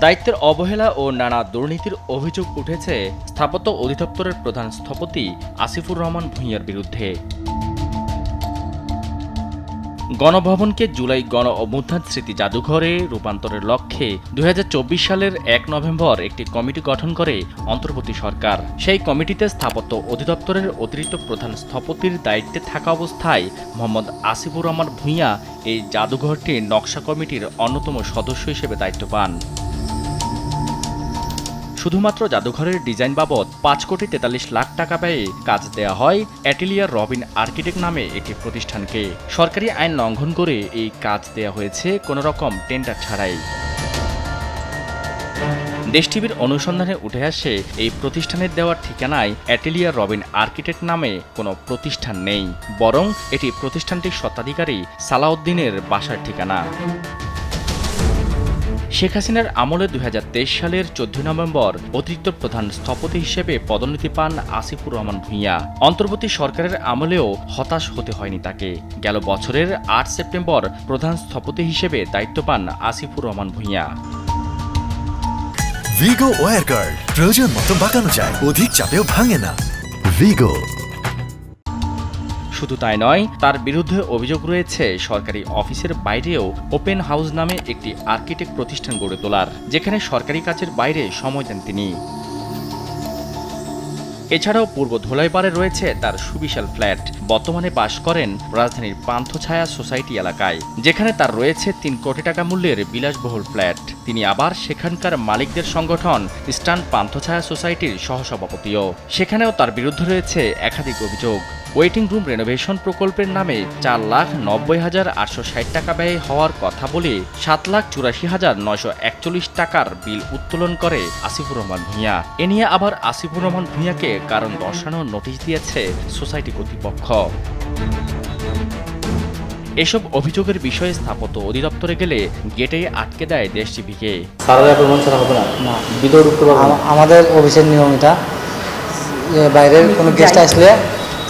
দায়িত্বের অবহেলা ও নানা দুর্নীতির অভিযোগ উঠেছে স্থাপত্য অধিদপ্তরের প্রধান স্থপতি আসিফুর রহমান ভূঁইয়ার বিরুদ্ধে। গণভবনকে জুলাই গণ অভ্যুত্থান স্মৃতি জাদুঘরে রূপান্তরের লক্ষ্যে ২০২৪ সালের ১ নভেম্বর একটি কমিটি গঠন করে অন্তর্বর্তী সরকার। সেই কমিটিতে স্থাপত্য অধিদপ্তরের অতিরিক্ত প্রধান স্থপতির দায়িত্বে থাকা অবস্থায় মোহাম্মদ আসিফুর রহমান ভূঁইয়া এই জাদুঘরটির নকশা কমিটির অন্যতম সদস্য হিসেবে দায়িত্ব পান। শুধুমাত্র জাদুঘরের ডিজাইন বাবদ ৫,৪৩,০০,০০০ টাকা ব্যয়ে কাজ দেয়া হয় অ্যাটেলিয়ার রবিন আর্কিটেক্ট নামে একটি প্রতিষ্ঠানকে। সরকারি আইন লঙ্ঘন করে এই কাজ দেয়া হয়েছে কোনোরকম টেন্ডার ছাড়াই। দেশ টিভির অনুসন্ধানে উঠে আসে এই প্রতিষ্ঠানের দেওয়ার ঠিকানায় অ্যাটেলিয়ার রবিন আর্কিটেক্ট নামে কোনো প্রতিষ্ঠান নেই, বরং এটি প্রতিষ্ঠানটির স্বত্বাধিকারী সালাউদ্দিনের বাসার ঠিকানা। শেখ হাসিনার আমলে ২০২৩ সালের ১৪ নভেম্বর অতিরিক্ত প্রধান স্থপতি হিসেবে পদোন্নতি পান আসিফুর রহমান ভূঁইয়া। অন্তর্বর্তী সরকারের আমলেও হতাশ হতে হয়নি তাকে। গেল বছরের ৮ সেপ্টেম্বর প্রধান স্থপতি হিসেবে দায়িত্ব পান আসিফুর রহমান ভূঁইয়া। ভিগো ওয়্যার গার্ড প্রয়োজন মতো বাঁকানো যায়, অধিক চাপেও ভাঙে না। ভিগো। শুধু তাই নয়, তার বিরুদ্ধে অভিযোগ রয়েছে সরকারি অফিসের বাইরেও ওপেন হাউস নামে একটি আর্কিটেক্ট প্রতিষ্ঠান গড়ে তোলার, যেখানে সরকারি কাজের বাইরে সময় দেন তিনি। এছাড়াও পূর্ব ধোলাইপাড়ে রয়েছে তার সুবিশাল ফ্ল্যাট। বর্তমানে বাস করেন রাজধানীর পান্থছায়া সোসাইটি এলাকায়, যেখানে তার রয়েছে ৩ কোটি টাকা মূল্যের বিলাসবহুল ফ্ল্যাট। তিনি আবার সেখানকার মালিকদের সংগঠন ইস্টার্ন পান্থছায়া সোসাইটির সহসভাপতিও। সেখানেও তার বিরুদ্ধে রয়েছে একাধিক অভিযোগ। ওয়েটিং রুম রেনোভেশন প্রকল্পের নামে ৪,৯০,৮৬০ টাকা ব্যয় হওয়ার কথা বলে ৭,৮৪,৯৪১ টাকার বিল উত্তোলন করে আসিফুর রহমান ভূঁইয়া। এ নিয়ে আবার আসিফুর রহমান ভূঁইয়াকে কারণ দর্শানোর নোটিশ দিয়েছে সোসাইটি কর্তৃপক্ষ। এসব অভিযোগের বিষয়ে স্থাপত্য অধিদপ্তরে গেলে গেটে আটকে দেয় দেশ টিভিকে। আমাদের অফিসের নিয়ম এটা, বাইরের কোনো গেস্ট আসলে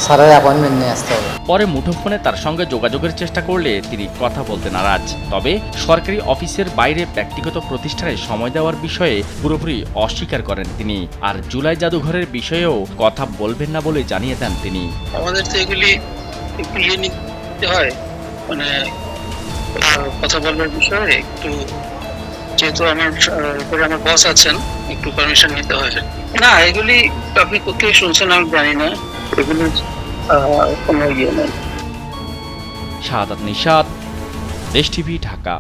স্যারের অ্যাপয়েন্টমেন্ট নিয়ে আসতে হবে। পরে মুঠোফোনে তার সঙ্গে যোগাযোগের চেষ্টা করলে তিনি কথা বলতে নারাজ। তবে সরকারি অফিসের বাইরে ব্যক্তিগত প্রতিষ্ঠানে সময় দেওয়ার বিষয়ে পুরোপুরি অস্বীকার করেন তিনি। আর জুলাই জাদুঘরের বিষয়েও কথা বলবেন না বলে জানিয়ে দেন তিনি। আমাদের তো এগুলি একটু ইয়ে নিতে হয়, মানে কথা বলবার বিষয়ে একটু, যেহেতু আমার বস আছেন, একটু পারমিশন নিতে হয়। না, এগুলি আপনি কোথায় শুনছেন আমি জানি না, এগুলি কোনো ইয়ে নেই। শাহাদাত নিশাত, দেশ টিভি, ঢাকা।